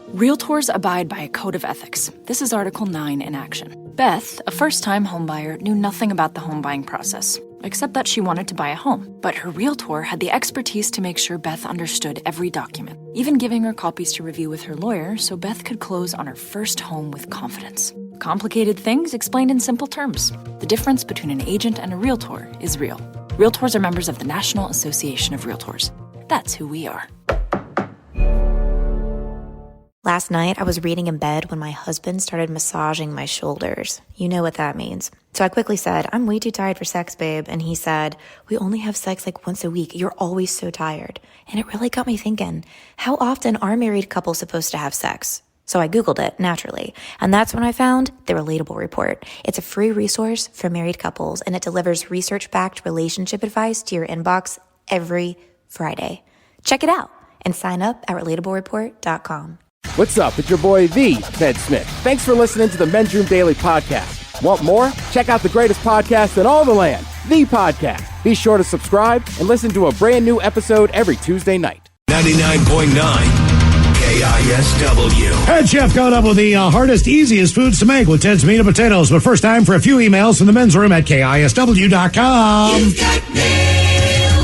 Realtors abide by a code of ethics. This is Article 9 in action. Beth, a first-time homebuyer, knew nothing about the home buying process, except that she wanted to buy a home. But her realtor had the expertise to make sure Beth understood every document, even giving her copies to review with her lawyer so Beth could close on her first home with confidence. Complicated things explained in simple terms. The difference between an agent and a realtor is real. Realtors are members of the National Association of Realtors. That's who we are. Last night, I was reading in bed when my husband started massaging my shoulders. You know what that means. So I quickly said, I'm way too tired for sex, babe. And he said, we only have sex like once a week. You're always so tired. And it really got me thinking, how often are married couples supposed to have sex? So I Googled it, naturally. And that's when I found the Relatable Report. It's a free resource for married couples, and it delivers research-backed relationship advice to your inbox every Friday. Check it out and sign up at relatablereport.com. What's up? It's your boy, The Ted Smith. Thanks for listening to the Men's Room Daily Podcast. Want more? Check out the greatest podcast in all the land, The Podcast. Be sure to subscribe and listen to a brand new episode every Tuesday night. 99.9 KISW. Head chef coming up with the hardest, easiest foods to make with Ted's Meat and Potatoes. But first, time for a few emails from the men's room at KISW.com. You've got mail.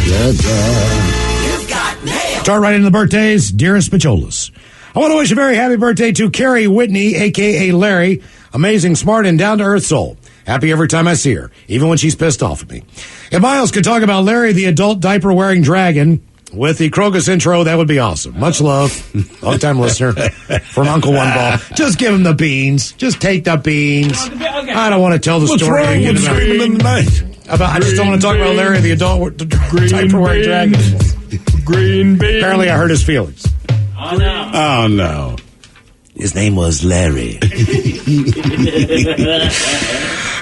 You've got mail. Start right into the birthdays. Dearest Pacholas, I want to wish a very happy birthday to Carrie Whitney, a.k.a. Larry. Amazing, smart, and down-to-earth soul. Happy every time I see her, even when she's pissed off at me. If Miles could talk about Larry, the adult diaper-wearing dragon, with the Krogus intro, that would be awesome. Much love. Long-time listener from Uncle One Ball. Just give him the beans. Just take the beans. I don't want to tell the story. What's wrong with screaming in the night? I just don't want to talk about Larry, the adult diaper-wearing dragon. Green bean. Apparently, I hurt his feelings. Oh, no. Oh, no. His name was Larry.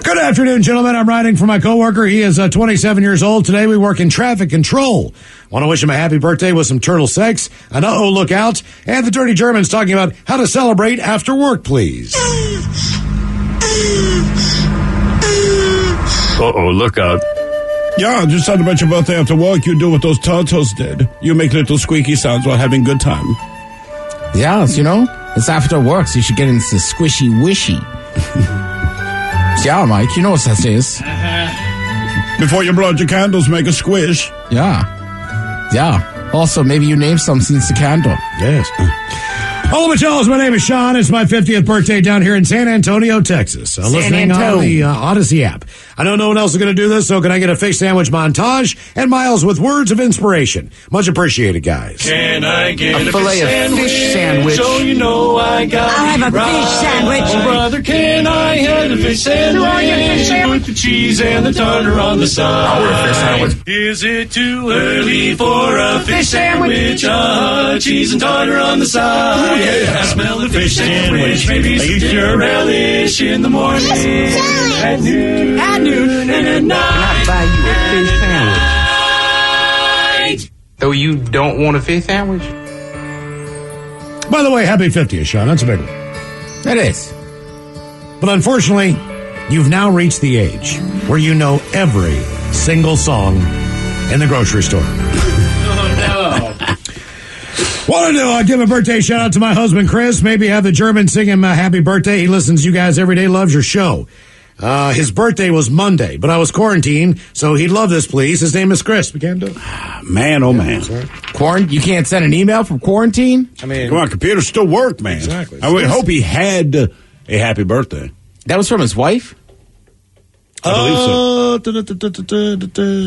Good afternoon, gentlemen. I'm writing for my coworker. He is 27 years old. Today we work in traffic control. Want to wish him a happy birthday with some turtle sex, an uh-oh look out, and the Dirty Germans talking about how to celebrate after work, please. Uh-oh, look out. Yeah, just thought about your birthday after work. You do what those turtles did. You make little squeaky sounds while having good time. Yes, you know, it's after work, so you should get into squishy wishy. Yeah, Mike, you know what that is. Before you blow out your candles, make a squish. Yeah. Also, maybe you name some since the candle. Yes. Hello, Machelos. My name is Sean. It's my 50th birthday down here in San Antonio, Texas. Listening on the Odyssey app. I know no one else is going to do this, so can I get a fish sandwich montage? And Miles with words of inspiration. Much appreciated, guys. Can I get A fillet of fish sandwich. So you know I got I'll have a fish sandwich. Oh, brother, can I have a fish sandwich? With the cheese and the tartar on the side. I'll order a fish sandwich. Is it too early for a fish sandwich? Cheese and tartar on the side. I smell the fish sandwich. Maybe some dinner relish in the morning. At noon, and at night. Can I buy you a fish sandwich? So you don't want a fish sandwich? By the way, happy 50th, Sean. That's a big one. That is. But unfortunately, you've now reached the age where you know every single song in the grocery store. What to do? I'll give a birthday shout out to my husband, Chris. Maybe have the German sing him a happy birthday. He listens to you guys every day, loves your show. His birthday was Monday, but I was quarantined, so he'd love this, please. His name is Chris. We can't do it. Man, oh, man. You can't send an email from quarantine? I mean, Come on, computers still work, man. Exactly. I would hope he had a happy birthday. That was from his wife? I believe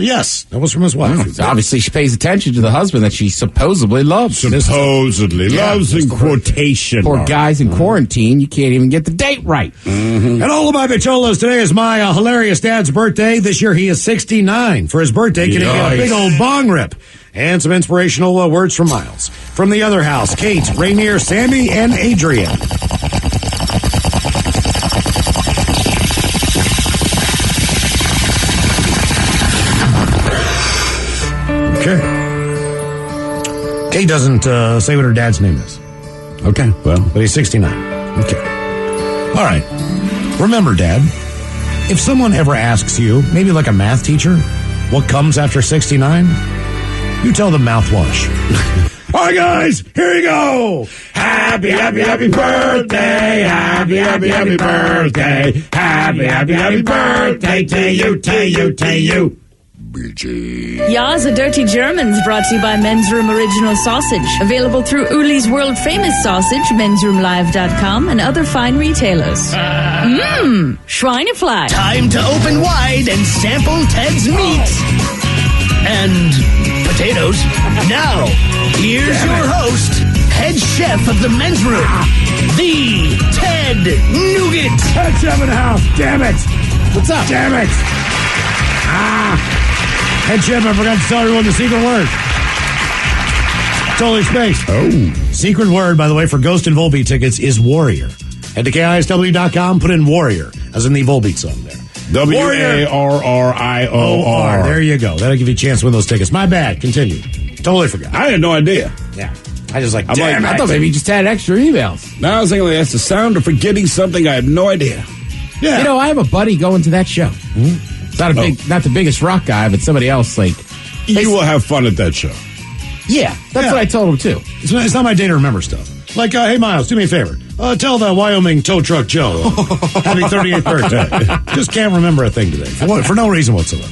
yes, that was from his wife. So obviously, she pays attention to the husband that she supposedly loves. Supposedly. Loves in quotation. Poor guys in quarantine, you can't even get the date right. And all of my bicholos, today is my hilarious dad's birthday. This year he is 69. For his birthday, can he get a big old bong rip? And some inspirational words from Miles. From the other house, Kate, Rainier, Sandy, and Adrian. Okay. Kate doesn't say what her dad's name is. Okay, well. But he's 69. Okay. All right. Remember, Dad, if someone ever asks you, maybe like a math teacher, what comes after 69, you tell them mouthwash. All right, guys, here you go. Happy, happy, happy birthday. Happy, happy, happy birthday. Happy, happy, happy birthday to you, to you, to you. Ya's a Dirty Germans brought to you by Men's Room Original Sausage. Available through Uli's World Famous Sausage, mensroomlive.com, and other fine retailers. Schweinefleisch. Time to open wide and sample Ted's meat. And potatoes. Now, here's your host, head chef of the Men's Room, the Ted Nugent. Head chef in the house. Damn it. What's up? Damn it. Head chef, I forgot to tell everyone the secret word. Totally spaced. Oh. Secret word, by the way, for Ghost and Volbeat tickets is Warrior. Head to KISW.com, put in Warrior, as in the Volbeat song there. WARRIOR. There you go. That'll give you a chance to win those tickets. My bad. Continue. Totally forgot. I had no idea. Yeah. I just like, I thought maybe you just had extra emails. Now I was thinking that's the sound of forgetting something. I had no idea. Yeah. You know, I have a buddy going to that show. Not not the biggest rock guy, but somebody else. Like, You will have fun at that show. yeah, that's what I told him too. It's not my day to remember stuff. Like, hey, Miles, do me a favor. Tell the Wyoming tow truck Joe happy 38th birthday. Just can't remember a thing today. For no reason whatsoever.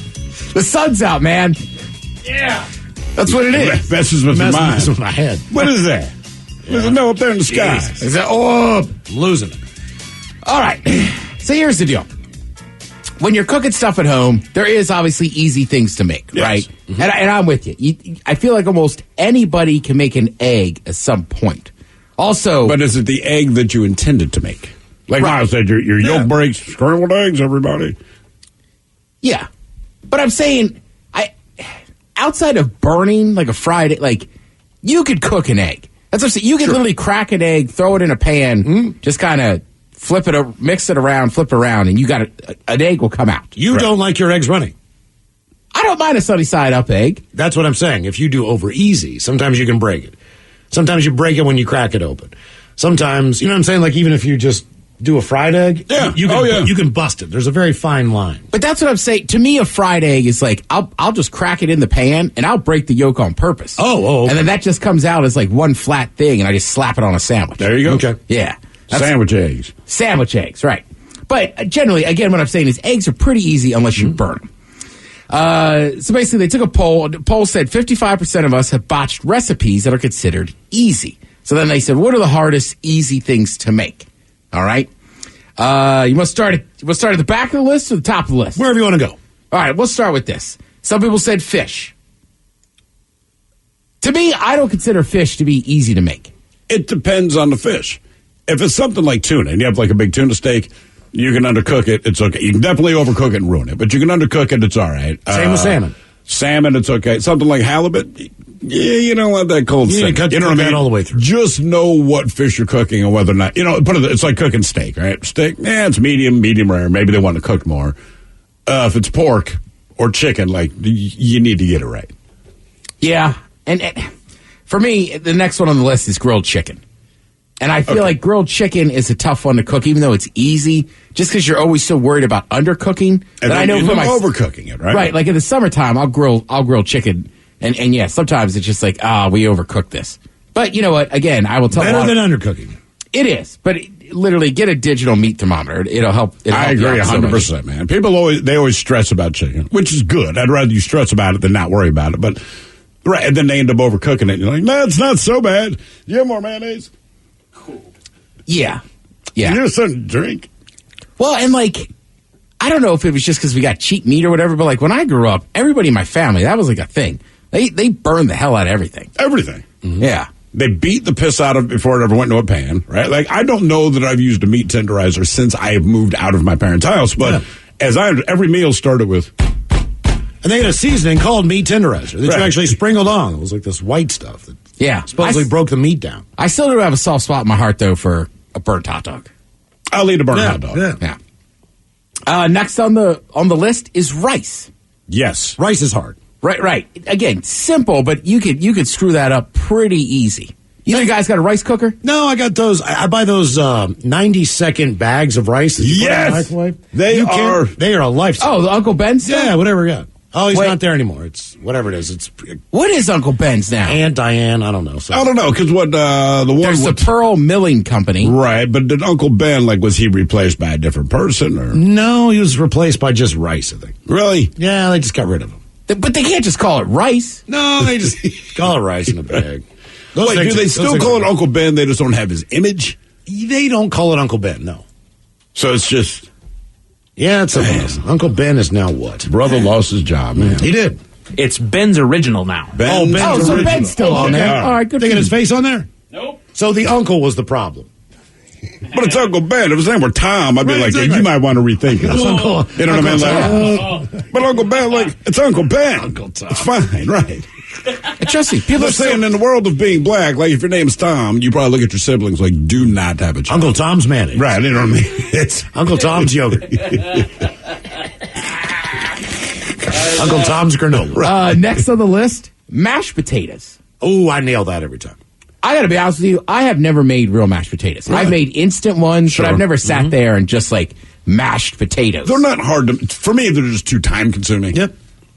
The sun's out, man. Yeah. That's what it is. Messes with your mind. Messes with my head. What is that? There's a no up there in the sky. Is that, oh, I'm losing it. all right. So here's the deal. When you're cooking stuff at home, there is obviously easy things to make, Yes. right? Mm-hmm. And I'm with you. I feel like almost anybody can make an egg at some point. Also, But is it the egg that you intended to make? Like Right. Miles said, your yolk breaks, scrambled eggs, everybody. yeah. But I'm saying, outside of burning like a fried egg, like you could cook an egg. That's what I'm saying. You could literally crack an egg, throw it in a pan, just kind of flip it, mix it around, flip it around, and you got an egg will come out. You don't like your eggs running. I don't mind a sunny side up egg. That's what I'm saying. If you do over easy, sometimes you can break it. Sometimes you break it when you crack it open. Sometimes, you know what I'm saying? Like even if you just do a fried egg, Yeah. you can bust it. There's a very fine line. But that's what I'm saying. To me, a fried egg is like I'll just crack it in the pan and I'll break the yolk on purpose. Oh, okay. And then that just comes out as like one flat thing, and I just slap it on a sandwich. There you go. Okay. Yeah. That's- Sandwich eggs. Sandwich eggs, right. But generally, again, what I'm saying is eggs are pretty easy unless you burn them. So basically, they took a poll. The poll said 55% of us have botched recipes that are considered easy. So then they said, what are the hardest easy things to make? All right. You must start at the back of the list or the top of the list? Wherever you want to go. All right, we'll start with this. Some people said fish. To me, I don't consider fish to be easy to make. It depends on the fish. If it's something like tuna, and you have like a big tuna steak, you can undercook it. It's okay. You can definitely overcook it and ruin it, but you can undercook it. It's all right. Same with salmon. Salmon, it's okay. Something like halibut, yeah, you don't want that cold You steak. need to cut You know what I that mean? all the way through. Just know what fish you're cooking and whether or not, it's like cooking steak, right? Steak, it's medium rare. Maybe they want to cook more. If it's pork or chicken, like, you need to get it right. Yeah, and for me, the next one on the list is grilled chicken. And I feel like grilled chicken is a tough one to cook, even though it's easy, just because you're always so worried about undercooking. And that I know you're for overcooking it, right? Right, like in the summertime, I'll grill chicken, and yeah, sometimes it's just like, we overcooked this. But you know what? Again, I will tell Better than undercooking. It is, but literally get a digital meat thermometer. It'll help. I agree 100%, man. People always stress about chicken, which is good. I'd rather you stress about it than not worry about it. But right, and then they end up overcooking it. And you're like, no, it's not so bad. You have more mayonnaise. Yeah. You have something to drink. Well, and like, I don't know if it was just because we got cheap meat or whatever, but like when I grew up, everybody in my family, that was like a thing. They burned the hell out of everything. Everything. Mm-hmm. Yeah. They beat the piss out of it before it ever went into a pan, right? Like, I don't know that I've used a meat tenderizer since I have moved out of my parents' house, but every meal started with. And they had a seasoning called meat tenderizer that you actually sprinkled on. It was like this white stuff that supposedly broke the meat down. I still do have a soft spot in my heart, though, for a burnt hot dog. I'll eat a burnt hot dog. Yeah. Next on the list is rice. Yes. Rice is hard. Right. Again, simple, but you could screw that up pretty easy. You guys got a rice cooker? No, I got those. I buy those 90-second bags of rice that you put in the microwave. They are a lifesaver. Oh, the Uncle Ben stuff? Yeah, whatever we got. Oh, he's Wait. not there anymore. It's whatever it is. It's What is Uncle Ben's now? Aunt Diane. I don't know. So. I don't know, because what the one... There's the Pearl Milling Company. Right, but did Uncle Ben, like, was he replaced by a different person? Or No, he was replaced by just Rice, I think. really? Yeah, they just got rid of him. But they can't just call it rice. No, they just call it Rice in a bag. Wait, do they still call it Uncle Ben? They just don't have his image? They don't call it Uncle Ben, no. So it's just... Yeah, it's something else. Uncle Ben is now what? Brother lost his job, man. He did. It's Ben's original now. Ben, Ben's Oh, so original. Ben's still on there. Okay. All right, good They for got you. his face on there? Nope. So the uncle was the problem. But it's Uncle Ben. If his name were Tom, I'd be Right, like, exactly. yeah, you might want to rethink this. Uncle- You know what I mean? Uncle Like, but Uncle Ben, like, it's Uncle Ben. Uncle Tom. It's fine, right? And trust me, people They're are saying saying in the world of being black, like, if your name's Tom, you probably look at your siblings like, do not have a child. Uncle Tom's mayonnaise. Right, you know what I mean? It's Uncle Tom's yogurt. Uncle Tom's granola. next on the list, mashed potatoes. Oh, I nail that every time. I got to be honest with you, I have never made real mashed potatoes. Really? I've made instant ones, Sure. but I've never sat there and just like mashed potatoes. They're not hard to... For me, they're just too time-consuming. Yep.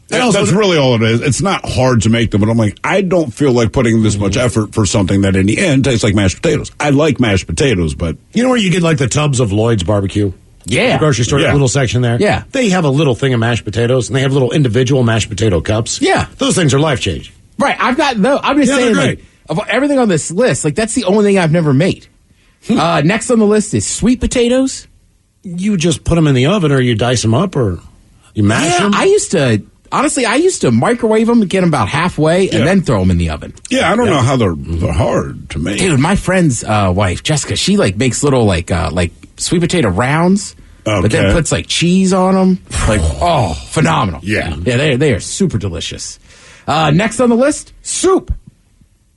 That's really all it is. It's not hard to make them, but I'm like, I don't feel like putting this much effort for something that in the end tastes like mashed potatoes. I like mashed potatoes, but... You know where you get like the tubs of Lloyd's barbecue? Yeah. The grocery store, Yeah. that little section there? Yeah. They have a little thing of mashed potatoes, and they have little individual mashed potato cups. Yeah. Those things are life-changing. Right, I've got no. I'm just Yeah, saying, they're like, great. of everything on this list, like that's the only thing I've never made. Next on the list is sweet potatoes. You just put them in the oven, or you dice them up, or you mash Yeah, them. I used to microwave them, get them about halfway, and Yeah. then throw them in the oven. Yeah, I don't know how they're hard to make. Dude, my friend's wife, Jessica, she like makes little like sweet potato rounds, but then Okay. puts like cheese on them. Like, oh, phenomenal. Yeah. Yeah, they are super delicious. Next on the list, soup.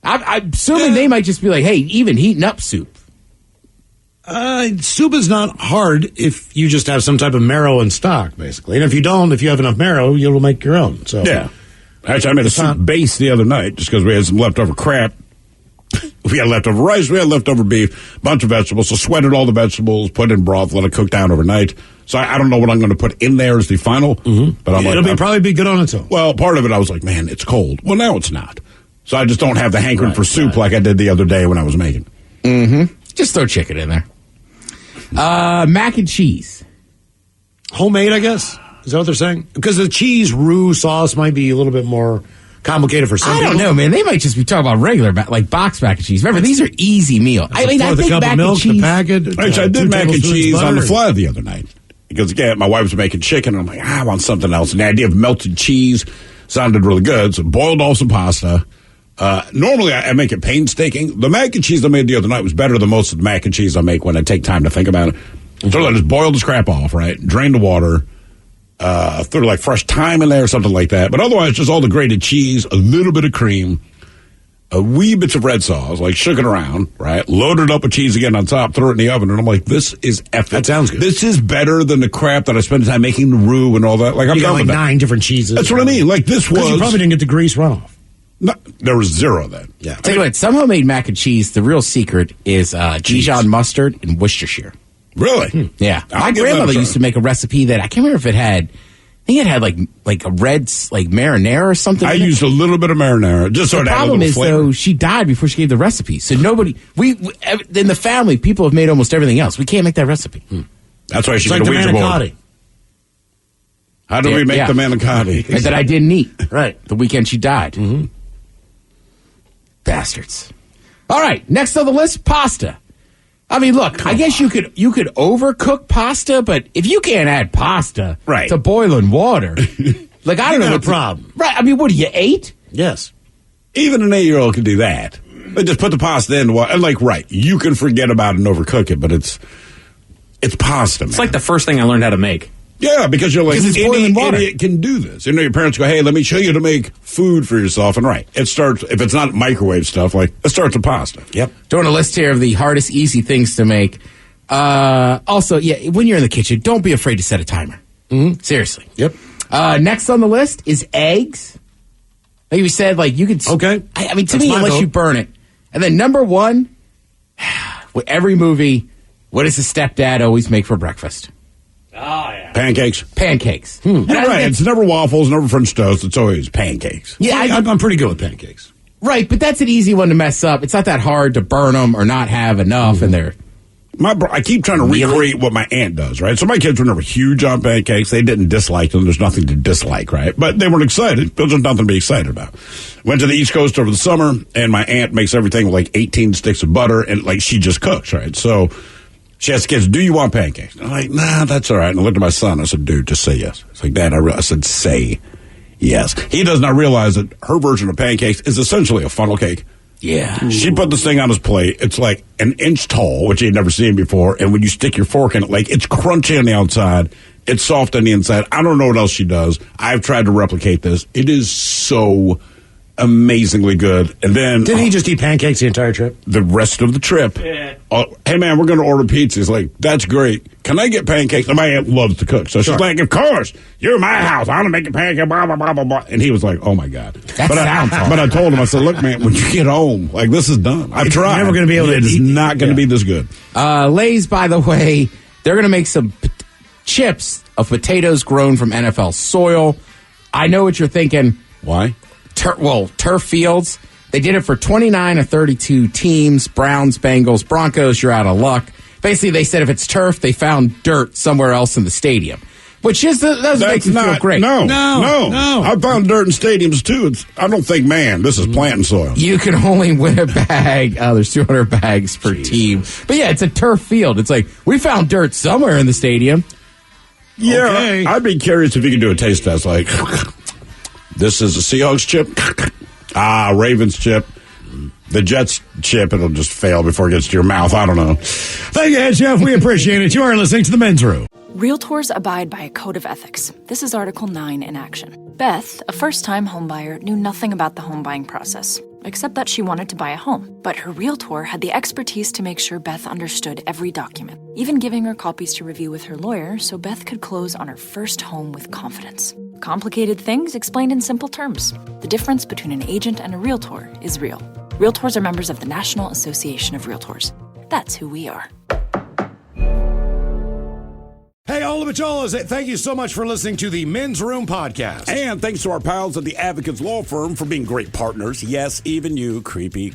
I'm assuming they might just be like, hey, even heating up soup. Soup is not hard if you just have some type of marrow and stock, basically. And if you don't, if you have enough marrow, you'll make your own. So Yeah. Actually, I made a soup base the other night just because we had some leftover crap. We had leftover rice, we had leftover beef, bunch of vegetables. So sweated all the vegetables, put in broth, let it cook down overnight. So I don't know what I'm going to put in there as the final. But I'm it'll like, probably be good on its own. well, part of it I was like, man, it's cold. Well, now it's not. So I just don't have the hankering for soup like I did the other day when I was making. Just throw chicken in there. Mac and cheese. Homemade, I guess. Is that what they're saying? Because the cheese roux sauce might be a little bit more complicated for some I people. don't know, man. They might just be talking about regular, like box mac and cheese. Remember, these are easy meals. I mean, I the think cup mac of milk, and cheese. the packet. Actually, I 2 did mac and tablespoons cheese on the butter. fly the other night. Because, again, my wife was making chicken, and I'm like, I want something else. And the idea of melted cheese sounded really good. So boiled off some pasta. Normally, I make it painstaking. The mac and cheese I made the other night was better than most of the mac and cheese I make when I take time to think about it. So I just boiled the crap off, right? Drain the water. Threw like fresh thyme in there or something like that. But otherwise, just all the grated cheese, a little bit of cream, a wee bits of red sauce, like shook it around, right? Loaded up with cheese again on top, threw it in the oven, and I'm like, this is epic. That sounds good. This is better than the crap that I spent time making the roux and all that. Like, I'm You got done like with that. 9 different cheeses. That's what I mean. Like, this Because you was... probably didn't get the grease runoff. No, there was zero of that. Yeah. Tell you what, some homemade mac and cheese, the real secret is Dijon mustard and Worcestershire. Really? Yeah. I'll My give that a grandmother try. used to make a recipe that I can't remember if it had, I think it had like a red, like marinara or something. I in it. used a little bit of marinara, just so The it had a problem little is, flavor. though, she died before she gave the recipe. So nobody, we in the family, people have made almost everything else. We can't make that recipe. That's why she It's like made the a Ouija board. manicotti. How do we make Yeah. the manicotti? And that I didn't eat. Right. The weekend she died. Bastards. All right, next on the list, pasta. I mean, look, I guess you could overcook pasta, but if you can't add pasta Right. to boiling water, like I don't know got a what the- problem. Right? I mean, what are you 8? Yes. Even an 8-year-old can do that. They just put the pasta in the water. And like, right, you can forget about it and overcook it, but it's pasta, man. It's like the first thing I learned how to make. Yeah, because you're like, Because it's boiling any water. idiot can do this. You know, your parents go, hey, let me show you to make food for yourself. And right, it starts, if it's not microwave stuff, like, it starts with pasta. Yep. Doing a list here of the hardest, easy things to make. Also, yeah, when you're in the kitchen, don't be afraid to set a timer. Seriously. Yep. Next on the list is eggs. Like we said, like you could. Okay. I mean, to That's me, my unless vote. you burn it. And then number 1, with every movie, what does the stepdad always make for breakfast? Pancakes. Pancakes. You're right. It's never waffles, never French toast. It's always pancakes. Yeah, I'm pretty good with pancakes. Right, but that's an easy one to mess up. It's not that hard to burn them or not have enough, and they're... I keep trying to recreate what my aunt does, right? So my kids were never huge on pancakes. They didn't dislike them. There's nothing to dislike, right? But they weren't excited. There's nothing to be excited about. Went to the East Coast over the summer, and my aunt makes everything with like 18 sticks of butter, and like she just cooks, right? So she asked the kids, do you want pancakes? And I'm like, nah, that's all right. And I looked at my son. I said, dude, just say yes. It's like, Dad, I said, say yes. He does not realize that her version of pancakes is essentially a funnel cake. Yeah. She put this thing on his plate. It's like an inch tall, which he'd never seen before. And when you stick your fork in it, like it's crunchy on the outside. It's soft on the inside. I don't know what else she does. I've tried to replicate this. It is so amazingly good. And then... Did he just eat pancakes the entire trip? The rest of the trip. Yeah. Hey, man, we're going to order pizza. He's like, that's great. Can I get pancakes? And my aunt loves to cook. So she's like, of course. You're in my house. I'm going to make a pancake, blah, blah, blah, blah, blah. And he was like, oh, my God. That sounds hard. But I told him, I said, look, man, when you get home, like, this is done. I've tried. You're never going to be able to It is not going to be this good. Lay's, by the way, they're going to make some chips of potatoes grown from NFL soil. I know what you're thinking. Why? Turf fields. They did it for 29 of 32 teams. Browns, Bengals, Broncos, you're out of luck. Basically, they said if it's turf, they found dirt somewhere else in the stadium. Which doesn't make you feel great. No. I found dirt in stadiums, too. I don't think, man, this is planting soil. You can only win a bag. There's 200 bags per team. But, yeah, it's a turf field. It's like, we found dirt somewhere in the stadium. Yeah, okay. I'd be curious if you could do a taste test. Like, this is a Seahawks chip. Ravens chip. The Jets chip, it'll just fail before it gets to your mouth. I don't know. Thank you, Jeff. We appreciate it. You are listening to The Men's Room. Realtors abide by a code of ethics. This is Article 9 in action. Beth, a first-time homebuyer, knew nothing about the home buying process, except that she wanted to buy a home. But her realtor had the expertise to make sure Beth understood every document, even giving her copies to review with her lawyer so Beth could close on her first home with confidence. Complicated things explained in simple terms. The difference between an agent and a realtor is real. Realtors are members of the National Association of Realtors. That's who we are. Hey, all the Bacholas, thank you so much for listening to the Men's Room podcast. And thanks to our pals at the Advocates Law Firm for being great partners. Yes, even you, creepy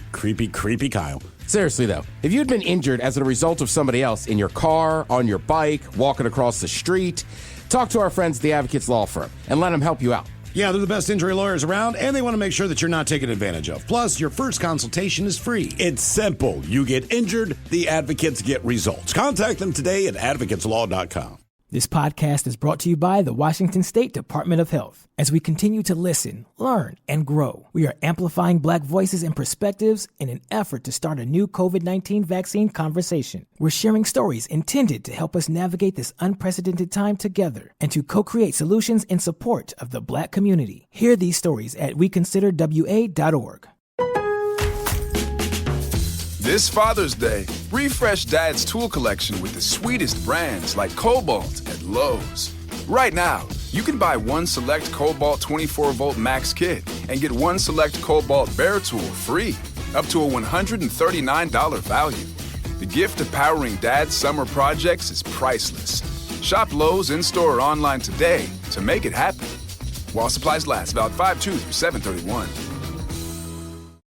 Kyle. Seriously, though, if you'd been injured as a result of somebody else in your car, on your bike, walking across the street, talk to our friends at the Advocates Law Firm and let them help you out. Yeah, they're the best injury lawyers around, and they want to make sure that you're not taken advantage of. Plus, your first consultation is free. It's simple. You get injured, the advocates get results. Contact them today at advocateslaw.com. This podcast is brought to you by the Washington State Department of Health. As we continue to listen, learn, and grow, we are amplifying Black voices and perspectives in an effort to start a new COVID-19 vaccine conversation. We're sharing stories intended to help us navigate this unprecedented time together and to co-create solutions in support of the Black community. Hear these stories at weconsiderwa.org. This Father's Day, refresh Dad's tool collection with the sweetest brands like Cobalt at Lowe's. Right now, you can buy one select Cobalt 24-volt Max kit and get one select Cobalt Bear tool free, up to a $139 value. The gift of powering Dad's summer projects is priceless. Shop Lowe's in-store or online today to make it happen. While supplies last, valid 5/2 through 7/31.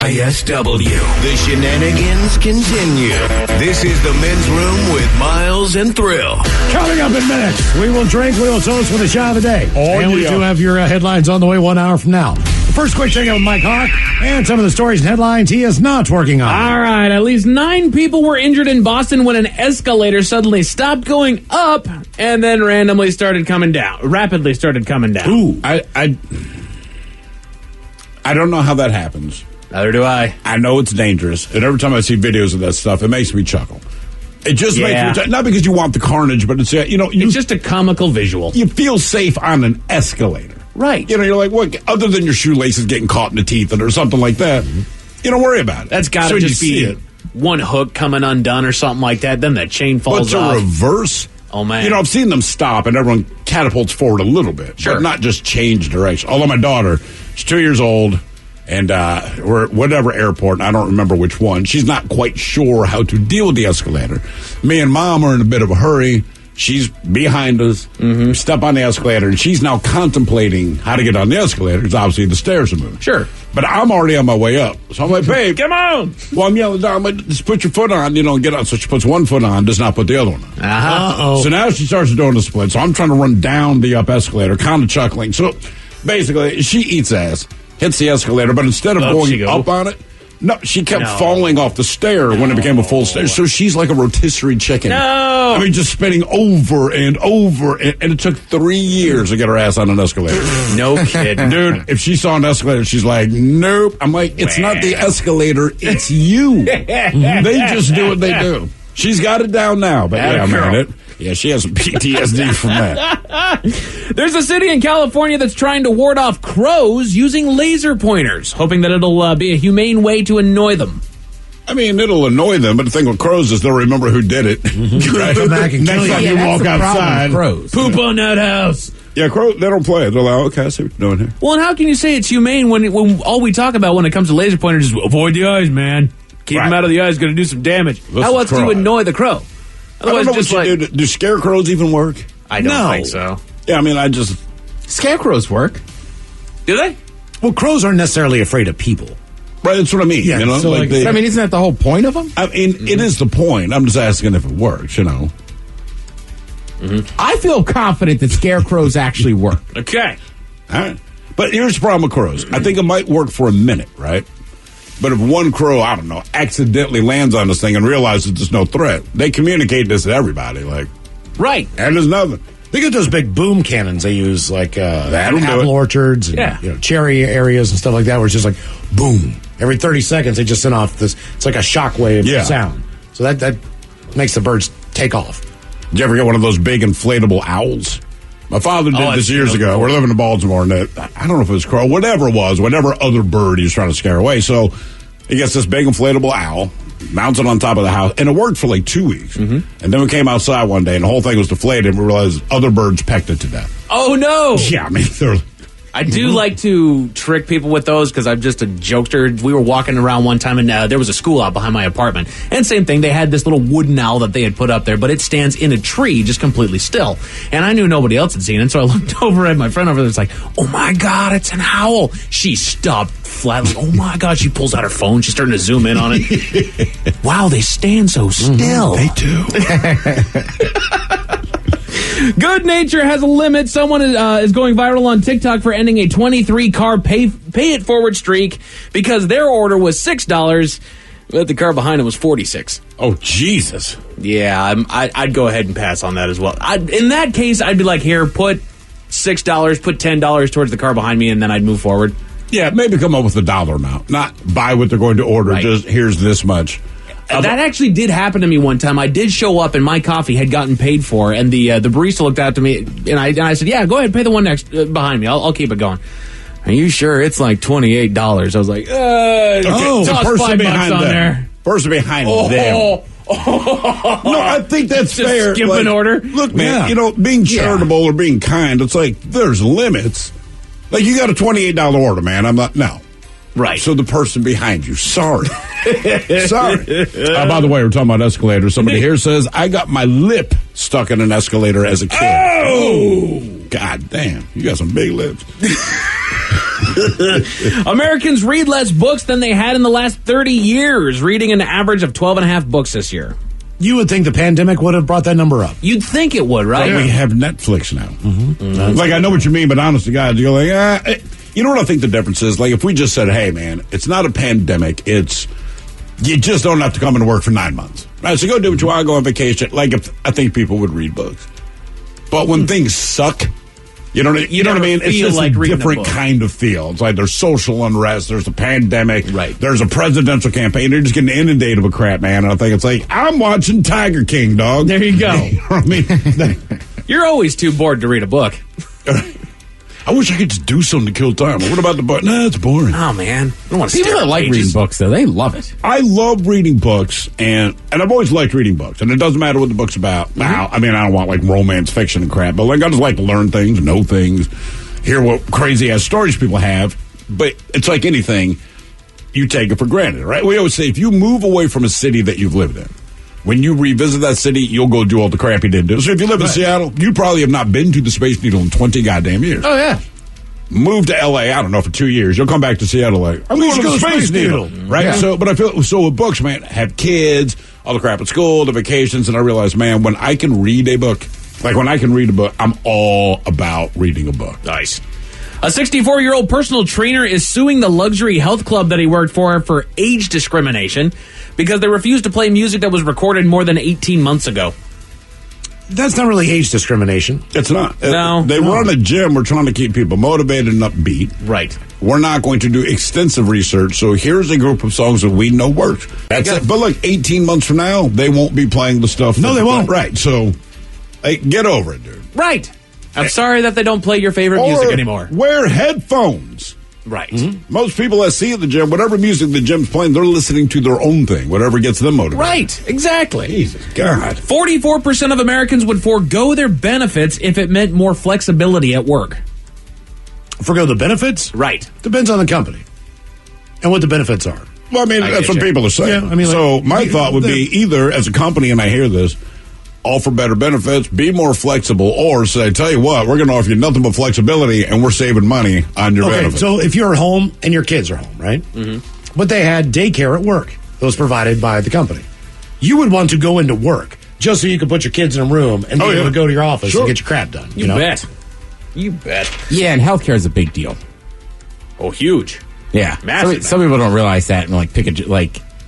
KISW. The shenanigans continue. This is the Men's Room with Miles and Thrill. Coming up in minutes, we will drink, we will toast with a shot of the day. We do have your headlines on the way 1 hour from now. First quick check out with Mike Hawk and some of the stories and headlines he is not working on. All right, at least 9 people were injured in Boston when an escalator suddenly stopped going up and then rapidly started coming down. Ooh. I don't know how that happens. Neither do I. I know it's dangerous, and every time I see videos of that stuff, it makes me chuckle. It just makes me not because you want the carnage, but it's it's just a comical visual. You feel safe on an escalator, right? You're like, what? Other than your shoelaces getting caught in the teeth or something like that, you don't worry about it. That's got to just be one hook coming undone or something like that. Then that chain falls off. But to reverse. Oh, man. I've seen them stop and everyone catapults forward a little bit, but not just change direction. Although my daughter, she's 2 years old. And we're at whatever airport, and I don't remember which one. She's not quite sure how to deal with the escalator. Me and Mom are in a bit of a hurry, She's behind us. Step on the escalator, and she's now contemplating how to get on the escalator because obviously the stairs are moving. Sure. But I'm already on my way up. So I'm like, babe, come on. Well, I'm yelling down, I'm like, just put your foot on, and get on. So she puts one foot on, does not put the other one on. Uh-huh. So now she starts doing the split. So I'm trying to run down the up escalator, kind of chuckling. So basically, she eats ass, hits the escalator, but instead of going up on it, no, she kept falling off the stair when it became a full stair. So she's like a rotisserie chicken. No! I mean, just spinning over and over. And it took 3 years to get her ass on an escalator. No kidding. Dude, if she saw an escalator, she's like, nope. I'm like, it's not the escalator, it's you. They just do what they do. She's got it down now. But yeah, man, she has some PTSD from that. There's a city in California that's trying to ward off crows using laser pointers, hoping that it'll be a humane way to annoy them. I mean, it'll annoy them, but the thing with crows is they'll remember who did it. Right? Come back and Next time you walk outside, crows. Poop on that house. Yeah, crows, they don't play it. They're like, okay, I see what you're doing here. Well, and how can you say it's humane when all we talk about when it comes to laser pointers is avoid the eyes, man. Keep them out of the eyes, going to do some damage. How else do you annoy the crow? Otherwise, I don't know what you do. Do scarecrows even work? I don't think so. Yeah, I mean, Scarecrows work. Do they? Well, crows aren't necessarily afraid of people. Right, that's what I mean. Yeah, you know, so like I mean, isn't that the whole point of them? I mean, it is the point. I'm just asking if it works, I feel confident that scarecrows actually work. Okay. All right. But here's the problem with crows. I think it might work for a minute, right? But if one crow, I don't know, accidentally lands on this thing and realizes there's no threat, they communicate this to everybody. Like, right. And there's nothing. They get those big boom cannons they use, like apple orchards and cherry areas and stuff like that, where it's just like boom. Every 30 seconds, they just send off this. It's like a shockwave sound. So that makes the birds take off. Did you ever get one of those big inflatable owls? My father did this years ago. We're living in Baltimore, and I don't know if it was crow, whatever it was, whatever other bird he was trying to scare away. So he gets this big inflatable owl, mounts it on top of the house, and it worked for like 2 weeks. And then we came outside one day, and the whole thing was deflated, and we realized other birds pecked it to death. Oh, no. Yeah, I mean, they're... I do like to trick people with those because I'm just a jokester. We were walking around one time, and there was a school out behind my apartment. And same thing, they had this little wooden owl that they had put up there, but it stands in a tree just completely still. And I knew nobody else had seen it, so I looked over at my friend over there. It's like, oh, my God, it's an owl. She stopped flat, like, oh, my God. She pulls out her phone. She's starting to zoom in on it. Wow, they stand so still. They do. Good Nature has a limit. Someone is going viral on TikTok for ending a 23-car pay-it-forward streak because their order was $6, but the car behind it was $46. Oh, Jesus. Yeah, I'd go ahead and pass on that as well. In that case, I'd be like, here, put $6, put $10 towards the car behind me, and then I'd move forward. Yeah, maybe come up with a dollar amount. Not buy what they're going to order, just here's this much. That actually did happen to me one time. I did show up and my coffee had gotten paid for, and the barista looked out to me and I said, "Yeah, go ahead, pay the one next behind me. I'll keep it going." Are you sure it's like $28? I was like, okay, toss the person $5 on there. Person behind them. No, I think that's just fair. Skip an order. Look, man, being charitable or being kind, it's like there's limits. Like you got a $28 order, man. I'm not right. So the person behind you, sorry. Sorry. By the way, we're talking about escalators. Somebody here says, I got my lip stuck in an escalator as a kid. Oh! God damn. You got some big lips. Americans read less books than they had in the last 30 years, reading an average of 12 and a half books this year. You would think the pandemic would have brought that number up. You'd think it would, right? But we have Netflix now. Like, I know what you mean, but honest to God, you're like, you know what I think the difference is? Like, if we just said, hey, man, it's not a pandemic, it's... You just don't have to come into work for 9 months. Right, so go do what you want, go on vacation. Like, I think people would read books. But when things suck, you know what I mean? It's just like a different kind of feel. It's like there's social unrest, there's a pandemic, there's a presidential campaign. They're just getting inundated with crap, man. And I think it's like, I'm watching Tiger King, dog. There you go. You know what I mean? You're always too bored to read a book. I wish I could just do something to kill time. What about the book? Nah, it's boring. Oh, man. I don't want to People that like reading books, though, they love it. I love reading books, and I've always liked reading books, and it doesn't matter what the book's about. Now, I mean, I don't want, like, romance fiction and crap, but, like, I just like to learn things, know things, hear what crazy-ass stories people have. But it's like anything, you take it for granted, right? We always say, if you move away from a city that you've lived in, when you revisit that city, you'll go do all the crap you didn't do. So if you live in Seattle, you probably have not been to the Space Needle in 20 goddamn years. Oh, yeah. Move to L.A., I don't know, for 2 years. You'll come back to Seattle like, I'm going to the Space Needle. Right? Yeah. So, but I feel, so with books, man, have kids, all the crap at school, the vacations, and I realize, man, when I can read a book, I'm all about reading a book. Nice. A 64-year-old personal trainer is suing the luxury health club that he worked for age discrimination because they refused to play music that was recorded more than 18 months ago. That's not really age discrimination. It's not. No. They run a gym. We're trying to keep people motivated and upbeat. Right. We're not going to do extensive research, so here's a group of songs that we know works. That's it. But look, 18 months from now, they won't be playing the stuff. No, they won't. Right. So, hey, get over it, dude. Right. I'm sorry that they don't play your favorite music anymore. Wear headphones. Right. Mm-hmm. Most people I see at the gym, whatever music the gym's playing, they're listening to their own thing, whatever gets them motivated. Right. Exactly. Jesus God. 44% of Americans would forego their benefits if it meant more flexibility at work. Forgo the benefits? Right. Depends on the company and what the benefits are. Well, I mean, that's what people are saying. Yeah, I mean, so like, my thought would be either as a company, and I hear this, offer better benefits, be more flexible, or say, tell you what, we're going to offer you nothing but flexibility, and we're saving money on your benefits. So if you're home and your kids are home, right? Mm-hmm. But they had daycare at work that was provided by the company. You would want to go into work just so you could put your kids in a room and be able to go to your office and get your crap done. You bet. You bet. Yeah, and healthcare is a big deal. Oh, huge. Yeah. Massive. Some people don't realize that and like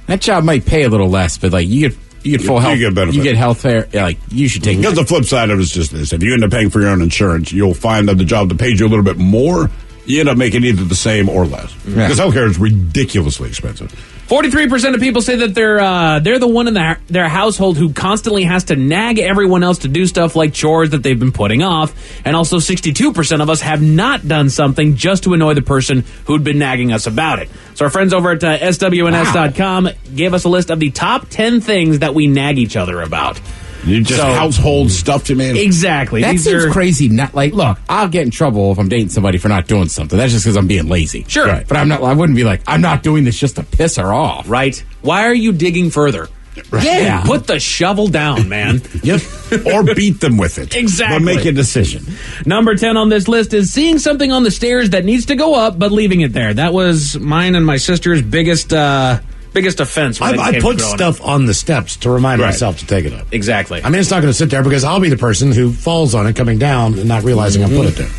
that job might pay a little less, but like you get full health. You get benefits. You get health care. Yeah, like you should take. Because the flip side of it is just this: if you end up paying for your own insurance, you'll find that the job that pays you a little bit more, you end up making either the same or less. Because healthcare is ridiculously expensive. 43% of people say that they're the one in their household who constantly has to nag everyone else to do stuff like chores that they've been putting off. And also 62% of us have not done something just to annoy the person who'd been nagging us about it. So our friends over at SWNS.com gave us a list of the top 10 things that we nag each other about. You just household stuff to me. Exactly. That seems crazy. Not like, look, I'll get in trouble if I'm dating somebody for not doing something. That's just because I'm being lazy. Sure. Right. But I wouldn't be like, I'm not doing this just to piss her off. Right. Why are you digging further? Right. Yeah. Put the shovel down, man. Yep. Or beat them with it. Exactly. But make a decision. Number 10 on this list is seeing something on the stairs that needs to go up, but leaving it there. That was mine and my sister's biggest offense. I put stuff on the steps to remind myself to take it up. Exactly. I mean, it's not going to sit there because I'll be the person who falls on it coming down and not realizing I put it there.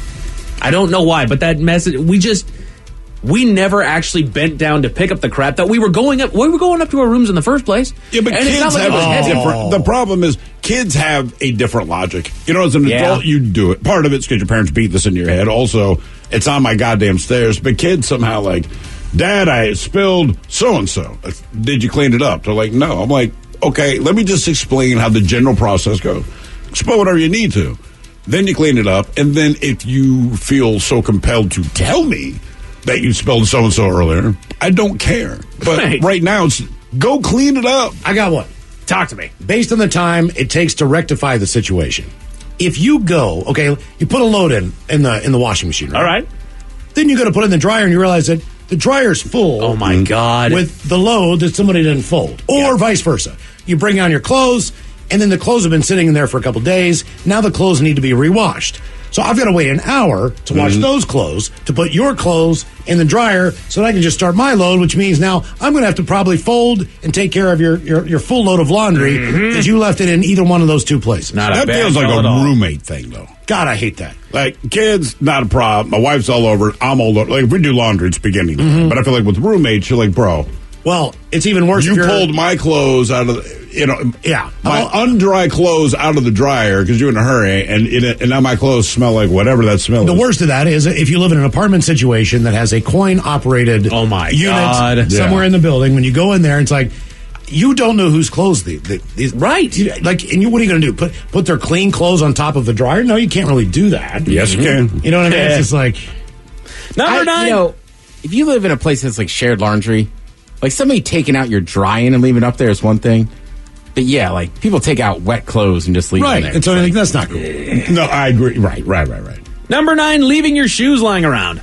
I don't know why, but that message, we never actually bent down to pick up the crap that we were going up. We were going up to our rooms in the first place. Yeah, but and kids it's not like have it was a different. The problem is kids have a different logic. You know, as an adult, you do it. Part of it's because your parents beat this into your head. Also, it's on my goddamn stairs. But kids somehow like, Dad, I spilled so-and-so. Did you clean it up? They're like, no. I'm like, okay, let me just explain how the general process goes. Spill whatever you need to. Then you clean it up. And then if you feel so compelled to tell me that you spilled so-and-so earlier, I don't care. But right now, it's go clean it up. I got one. Talk to me. Based on the time it takes to rectify the situation. If you go, okay, you put a load in the washing machine, right? All right. Then you go to put it in the dryer and you realize that the dryer's full. Oh, my God. With the load that somebody didn't fold. Or vice versa. You bring on your clothes, and then the clothes have been sitting in there for a couple days. Now the clothes need to be rewashed. So I've got to wait an hour to wash those clothes, to put your clothes in the dryer so that I can just start my load, which means now I'm going to have to probably fold and take care of your full load of laundry because you left it in either one of those two places. That feels like a roommate thing, though. God, I hate that. Like, kids, not a problem. My wife's all over it. I'm all over. Like, if we do laundry, it's beginning. But I feel like with roommates, you're like, bro. Well, it's even worse. You pulled my clothes out of my undry clothes out of the dryer because you're in a hurry, and now my clothes smell like whatever that smell is. The worst of that is if you live in an apartment situation that has a coin-operated unit somewhere in the building, when you go in there, it's like, you don't know whose clothes these right. What are you going to do? Put their clean clothes on top of the dryer? No, you can't really do that. Yes, you can. You know what I mean? It's just like number 9. You know, if you live in a place that's like shared laundry, like somebody taking out your drying and leaving it up there is one thing. But yeah, like people take out wet clothes and just leave them there. And so I think that's not cool. No, I agree. Right. Number 9, leaving your shoes lying around.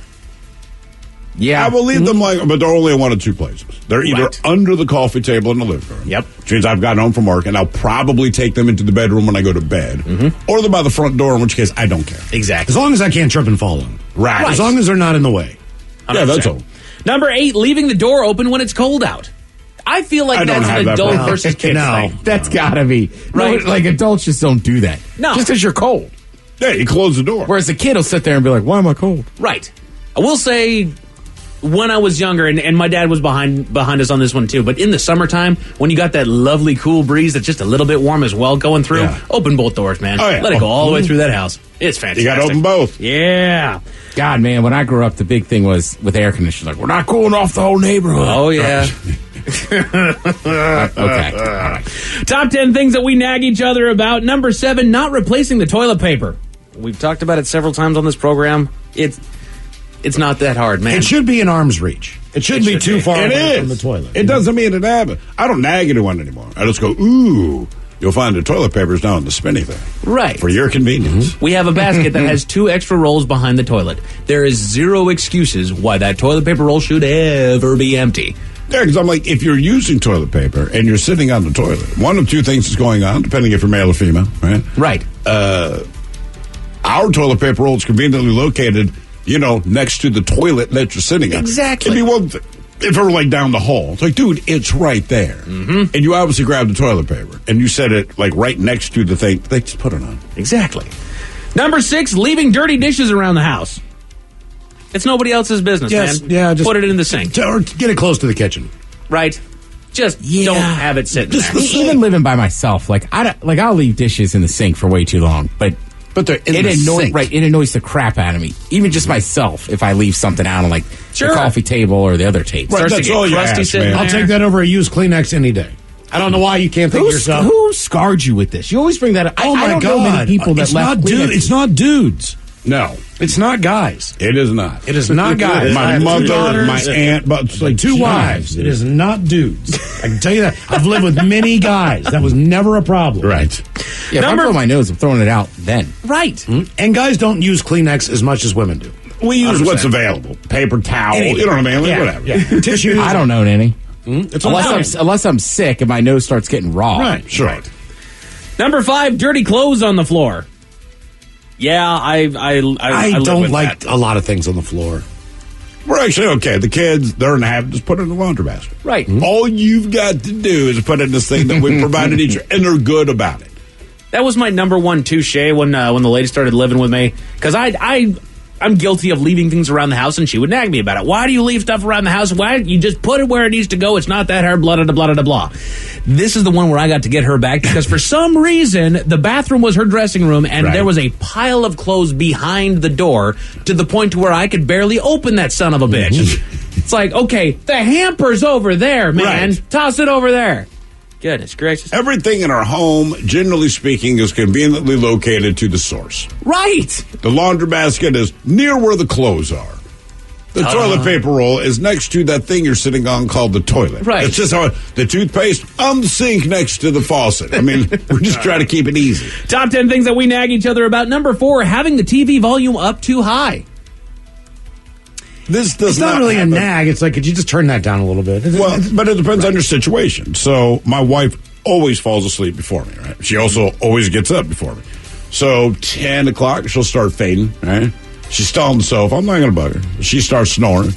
Yeah. I will leave them but they're only in one of two places. They're either under the coffee table in the living room. Yep. Which means I've gotten home from work, and I'll probably take them into the bedroom when I go to bed. Or they're by the front door, in which case I don't care. Exactly. As long as I can't trip and fall on. Right. As long as they're not in the way. 100%. Yeah, that's all. Number 8, leaving the door open when it's cold out. I feel like that's an adult versus kid thing. That's gotta be. Right. No, like, adults just don't do that. No. Just because you're cold. Yeah, you close the door. Whereas a kid will sit there and be like, why am I cold? Right. I will say, when I was younger, and my dad was behind us on this one too, but in the summertime, when you got that lovely cool breeze that's just a little bit warm as well going through, open both doors, man. Oh, yeah. Let it go all the way through that house. It's fantastic. You got to open both. Yeah. God, man, when I grew up, the big thing was with air conditioners. Like, we're not cooling off the whole neighborhood. Oh, yeah. Okay. All right. Top 10 things that we nag each other about. Number 7, not replacing the toilet paper. We've talked about it several times on this program. It's not that hard, man. It should be in arm's reach. It shouldn't be too far away from the toilet. It doesn't mean it happens. I don't nag anyone anymore. I just go, ooh. You'll find the toilet paper's down in the spinny thing. Right. For your convenience. We have a basket that has 2 extra rolls behind the toilet. There is 0 excuses why that toilet paper roll should ever be empty. Yeah, because I'm like, if you're using toilet paper and you're sitting on the toilet, one of two things is going on, depending if you're male or female, right? Right. Our toilet paper roll is conveniently located, next to the toilet that you're sitting on. Exactly. It'd be one thing. If it were like down the hall, it's like, dude, it's right there. Mm-hmm. And you obviously grabbed the toilet paper and you set it like right next to the thing. They just put it on. Exactly. Number 6, leaving dirty dishes around the house. It's nobody else's business, man. Yeah, just put it in the sink. Or get it close to the kitchen. Right. Just don't have it sitting there. Even living by myself, I'll leave dishes in the sink for way too long, but they're in the sink. Right, it annoys the crap out of me. Even just myself, if I leave something out on the coffee table or the other table. Right, that's all you ask, man. I'll take that over a used Kleenex any day. I don't know why you can't think yourself. Who scarred you with this? You always bring that up. Oh my I don't God. know many people that left Kleenex. It's not dudes. No. It's not guys. It is not. It is not guys. My mother, my aunt, but it's like 2 wives. It is not dudes. I can tell you that. I've lived with many guys. That was never a problem. Right. Yeah, if I blow my nose, I'm throwing it out then. Right. Mm-hmm. And guys don't use Kleenex as much as women do. We use what's available. Paper towel. Anything. You know what I mean? Whatever. Yeah. Tissues. I don't know any. It's Unless I'm sick and my nose starts getting raw. Right. Sure. Right. Number 5, dirty clothes on the floor. Yeah, I don't like a lot of things on the floor. We're actually okay. The kids, they're in the habit, just put it in the laundry basket. Right. All you've got to do is put it in this thing that we provided each other, and they're good about it. That was my number 1 touche when the lady started living with me, because I'm guilty of leaving things around the house, and she would nag me about it. Why do you leave stuff around the house? Why don't you just put it where it needs to go? It's not that hard, blah, blah, blah, blah, blah. This is the one where I got to get her back, because for some reason, the bathroom was her dressing room, and there was a pile of clothes behind the door to the point to where I could barely open that son of a bitch. It's like, okay, the hamper's over there, man. Right. Toss it over there. Goodness gracious. Everything in our home, generally speaking, is conveniently located to the source. Right. The laundry basket is near where the clothes are. The toilet paper roll is next to that thing you're sitting on called the toilet. Right. It's just how the toothpaste on the sink next to the faucet. I mean, we're just trying to keep it easy. Top 10 things that we nag each other about. Number 4, having the TV volume up too high. This does It's not really a nag. It's like, could you just turn that down a little bit? Well, but it depends on your situation. So my wife always falls asleep before me, right? She also always gets up before me. So 10 o'clock, she'll start fading, right? She's still on the sofa. I'm not going to bug her. She starts snoring,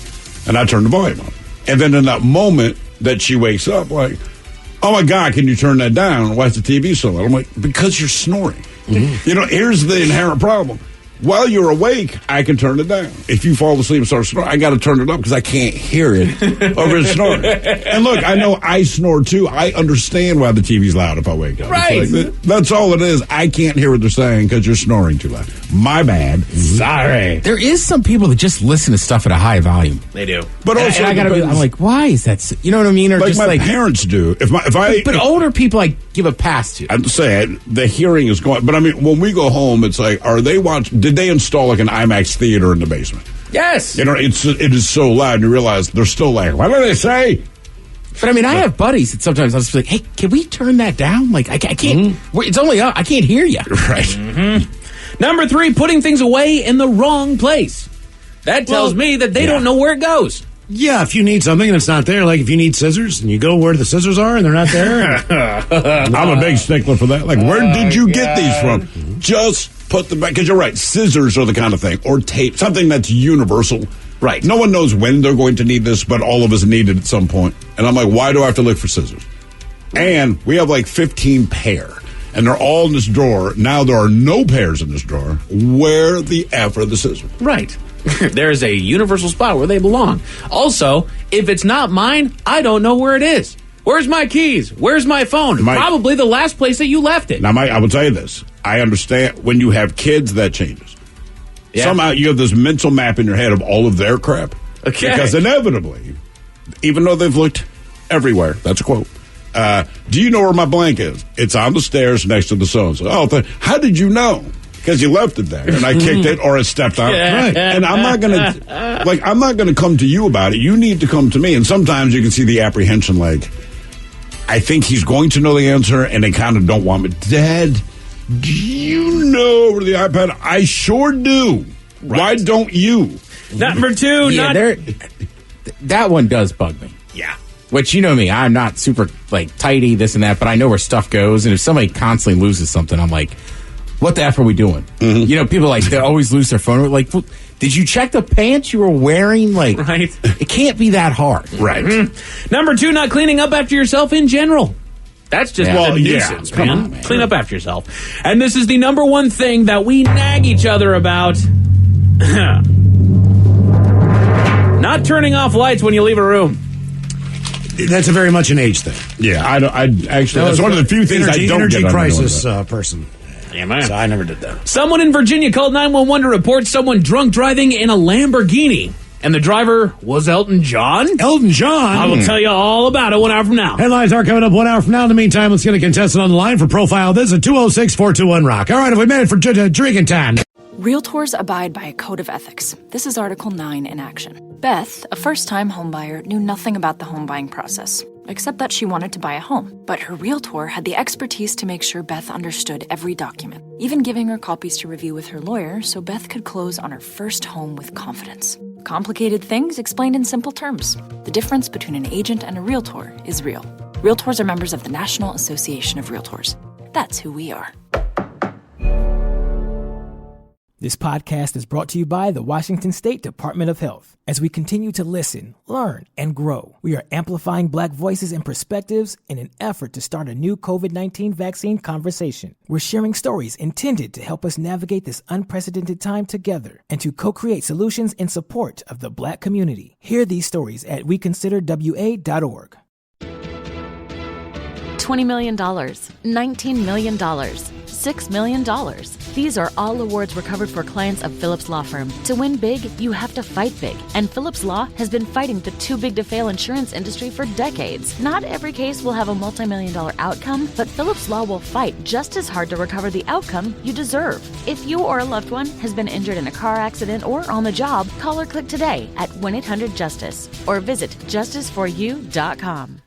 and I turn the volume on. And then in that moment that she wakes up, like, oh, my God, can you turn that down? Why is the TV so loud? I'm like, because you're snoring. Mm-hmm. Here's the inherent problem. While you're awake, I can turn it down. If you fall asleep and start snoring, I got to turn it up because I can't hear it over the snoring. And look, I know I snore too. I understand why the TV's loud if I wake up. Right. That's all it is. I can't hear what they're saying because you're snoring too loud. My bad. Sorry. There is some people that just listen to stuff at a high volume. They do. But also, I gotta be. I'm like, why is that? You know what I mean? Or like just my parents do. But older people, I give a pass to. I'm saying the hearing is going. But I mean, when we go home, it's like, did they install like an IMAX theater in the basement? Yes. It is so loud, and you realize they're still like, what do they say? But I mean, I have buddies that sometimes I'll just be like, hey, can we turn that down? Like, I can't. It's only up. I can't hear you. Right. Number 3, putting things away in the wrong place. That tells me that they don't know where it goes. Yeah, if you need something and it's not there, like if you need scissors and you go where the scissors are and they're not there. I'm a big stickler for that. Like, where did you get these from? Just put them back. Because you're right, scissors are the kind of thing. Or tape, something that's universal. Right. No one knows when they're going to need this, but all of us need it at some point. And I'm like, why do I have to look for scissors? And we have like 15 pair. And they're all in this drawer. Now there are no pairs in this drawer. Where the F are the scissors? Right. There's a universal spot where they belong. Also, if it's not mine, I don't know where it is. Where's my keys? Where's my phone? Probably the last place that you left it. Now, Mike, I will tell you this. I understand when you have kids, that changes. Yeah. Somehow you have this mental map in your head of all of their crap. Okay. Because inevitably, even though they've looked everywhere, that's a quote, do you know where my blank is? It's on the stairs next to the so-and-so. Oh, how did you know? Because you left it there, and I kicked it, or it stepped on it. Right. And I'm not gonna come to you about it. You need to come to me. And sometimes you can see the apprehension, like, I think he's going to know the answer, and they kind of don't want me. Dad, do you know over the iPad? I sure do. Right. Why don't you? Number two, that one does bug me. Yeah. Which, you know me, I'm not super, tidy, this and that, but I know where stuff goes, and if somebody constantly loses something, I'm like, what the F are we doing? Mm-hmm. You know, people they always lose their phone. Like, did you check the pants you were wearing? Right. It can't be that hard. Right. Mm-hmm. Number two, not cleaning up after yourself in general. That's just a nuisance, man. Come on, man. Clean up after yourself. And this is the number one thing that we nag each other about. Not turning off lights when you leave a room. That's a very much an age thing. Yeah, that's one of the few things I don't energy get crisis person. Yeah, man. So I never did that. Someone in Virginia called 911 to report someone drunk driving in a Lamborghini. And the driver was Elton John? Elton John? I will tell you all about it 1 hour from now. Headlines are coming up 1 hour from now. In the meantime, let's get a contestant on the line for Profile This at 206-421-ROCK. All right, have we made it for drinking time? Realtors abide by a code of ethics. This is Article 9 in action. Beth, a first-time homebuyer, knew nothing about the home buying process, except that she wanted to buy a home. But her realtor had the expertise to make sure Beth understood every document, even giving her copies to review with her lawyer so Beth could close on her first home with confidence. Complicated things explained in simple terms. The difference between an agent and a realtor is real. Realtors are members of the National Association of Realtors. That's who we are. This podcast is brought to you by the Washington State Department of Health. As we continue to listen, learn, and grow, we are amplifying Black voices and perspectives in an effort to start a new COVID-19 vaccine conversation. We're sharing stories intended to help us navigate this unprecedented time together and to co-create solutions in support of the Black community. Hear these stories at weconsiderwa.org. $20 million, $19 million, $6 million. These are all awards recovered for clients of Phillips Law Firm. To win big, you have to fight big. And Phillips Law has been fighting the too big to fail insurance industry for decades. Not every case will have a multi-million-dollar outcome, but Phillips Law will fight just as hard to recover the outcome you deserve. If you or a loved one has been injured in a car accident or on the job, call or click today at 1-800-JUSTICE or visit justiceforyou.com.